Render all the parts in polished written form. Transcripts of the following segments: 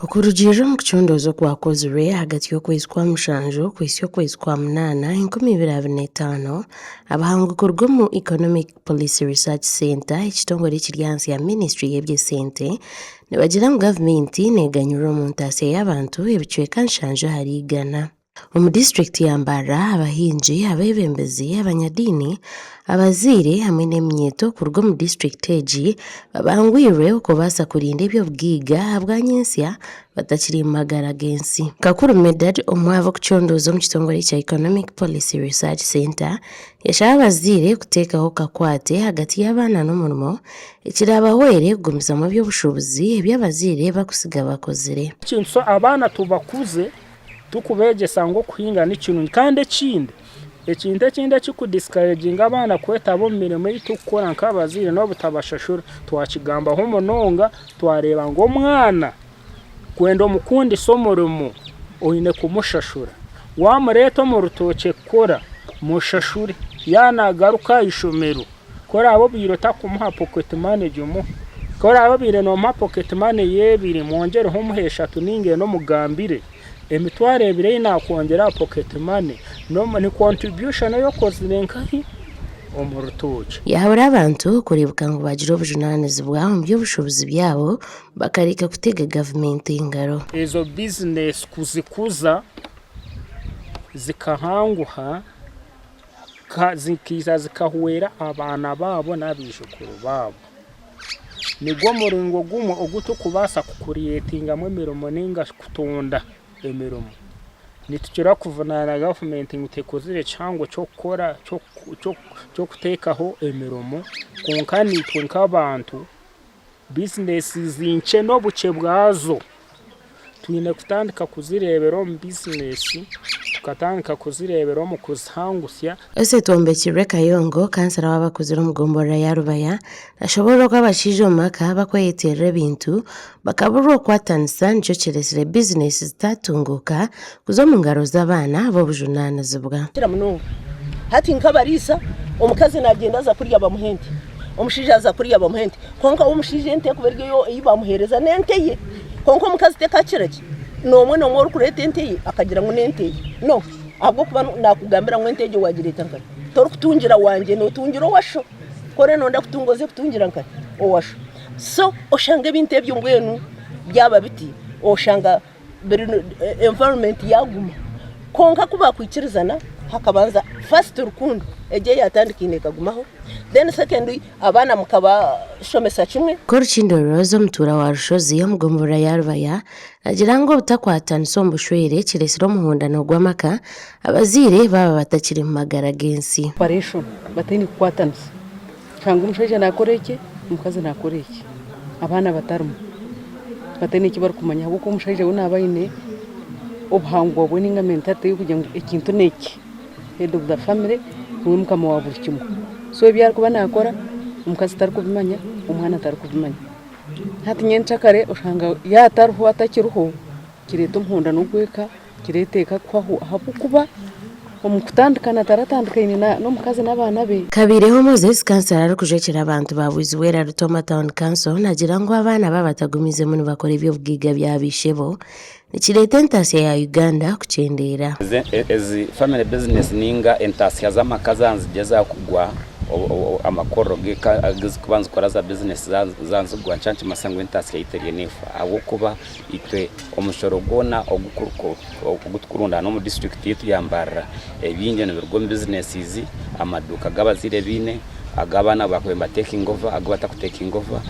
Okurugirira mu kucondoza kwakozirwe hagati y'okwezi kwa mushanju kwisi y'okwezi kwa munana 2025 abahanguko rw'omu Economic Policy Research Center ekitongole ekiri hansi ya Ministry y'ebyesente nibagira ngu gavumenti neganyurwa omu ntaasya y'abantu ebicweka nshanju ahari igana. Omu district ya Mbarara abahingi, abebembezi, abanyadini, abazaire hamwe n'eminyeto kuruga omu district egi babangwirwe okubaasa kurinda eby'obugiiga habwanyensya batakiri mu magara g'ensi. Kakuru Medad omwavu okucondoza omu kitongole kya Economic Policy Research Center yashaba abazaire kuteekaho kakwate hagati y'abaana n'omurimo ekirabahwere kugumizamu eby'obushobozi eby'abazaire bakusiga bakozire. Kinso abaana tubakuze tukubegesa ngo kuhinga n'ikintu kandi ekindi ekikudiscouraginga abaana kwetaba omu mirimo ei tukukora nk'abazaire n'obutabashashura twakigambaho munonga twareba ngo omwana kwenda omukundisa omurimo oine kumushashura wamureeta omu rutookye kukora mushashure yanagaruka aishomero kora abo biro takumuha pocket money jomo kora abo biro nomuha pocket money y'ebiri mwongereho omuheshatu ninge n'omugambire emitwaro ebiri inakwongera pocket money ni contribution yokozire nkahi omu rutookye. Yahabura abantu kurebuka ngu bagira obujunaanizibwa omu by'obushobozi byabo bakareka kutega gavumenti engaro. Ezo business kuzikuza zikahanguha zikiza zikahuwera abaana baabo n'abaijukuru baabo. Nigwo muringo gumwe ogutukubasa kucreatingamu emirimo ninga kutonda emirimo. Nitukira kuvunaana gavumenti ngu tekozire kihango ky'okukora ky'okuteekaho emirimo konka nitwe nk'abantu bizinesi zinkye n'obukye bwazo twine kutandika kuzireebera omu bizinesi tukatandika kuzireebera omu kuzihangusya. Osetombekirwe Kayongo kansala w'abakozire omu gomborora ya Rubaya ashobora ko abashaija omu maka bakweyeterera ebintu bakaburwa okwatanisa nikyo kiresire bizinesi zitatunguka kuza omu ngaro z'abaana b'obujunaanizibwa. Hati nk'abariisa omukazi nagenda aza kurya bamuhente omushaija aza kurya bamuhente konka omushaija ente kuberyo iyo bamuhereza n'ente ye konka omukazi tekakiraki n'omwe orukureeta ente ye akagira ngu n'ente ye no ahubwo kuba nakugambira ngu ente ye wagireeta nkani torikutungira wanje notungira owasho kore nonda kutungoze kutungira nkani owasho so oshanga ebintu ebyo mbwenu byaba biti oshanga environment yaguma konka kuba kwikirizana hakabanza first rukundo eje yatandikine kagumaho then secondly abana mukaba shomesa kimwe. Korchindorozo mutura wa Rushozi yo mugomborora ya Rubaya agira ngo butakwatanisa omushwere kiresiro omuhondano gw'amaka abazaire baba batakiri mu magara g'ensi. Operation batini kukwatanisa cyangwa umushaija nakoreke umukazi nakoreke abana batarimo batini kibar kumanya kuko umushaija we nabayine obuhangwa bwe ninga mentality yo kugira ngo ekintu neki head of the family mukama wa buri kimwe so ebyari kuba nakora umukazi atari kubimanya umwana atari kubimanya hati nyenchakare oshanga yataruho atakiruho kireta umuhonda n'ugweka kireteka kwaho habukuba omukutandikana taratandikaine n'omukazi n'abaana be. Kabireho Moses kansala ari kujekera abantu babuzwera Rutoma Town Council nagira ngo abaana babatagumize mu bakora eby'obugiiga byabishebo nikireta entasya ya Uganda kuchendera ezi family business ninga entasya z'amaka nzigeza kugwa amakoro kubanza ukora za business zanzugwa nchanchi masango entasya yiteriye nefa abo kuba itwe omushoro gona ogutukurunda no mu district yetu ya Mbarara ebinge no birgo business izi amaduka gabazire bine agabana bakwemba taking over agwata ku taking over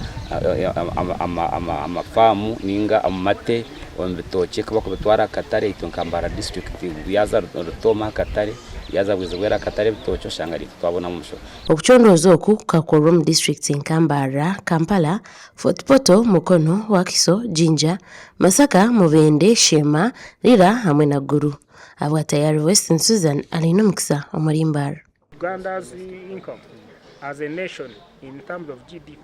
amafamu ninga amate ombitoche kuba kubitwara Katare itonka Mbarara district yaza Rutoma Katare yaza bwizwera Katare bitocho shangari twabona mu musho okucondoza oku kakorwa mu district Mbarara, Kampala, Fort Portal, Mukono, Wakiso, Jinja, Masaka, Mubende, Shema, Rira hamwe na Guru. Abwatayari Western Susan alina mukisa omuri Mbarara. Uganda's income as a nation in terms of GDP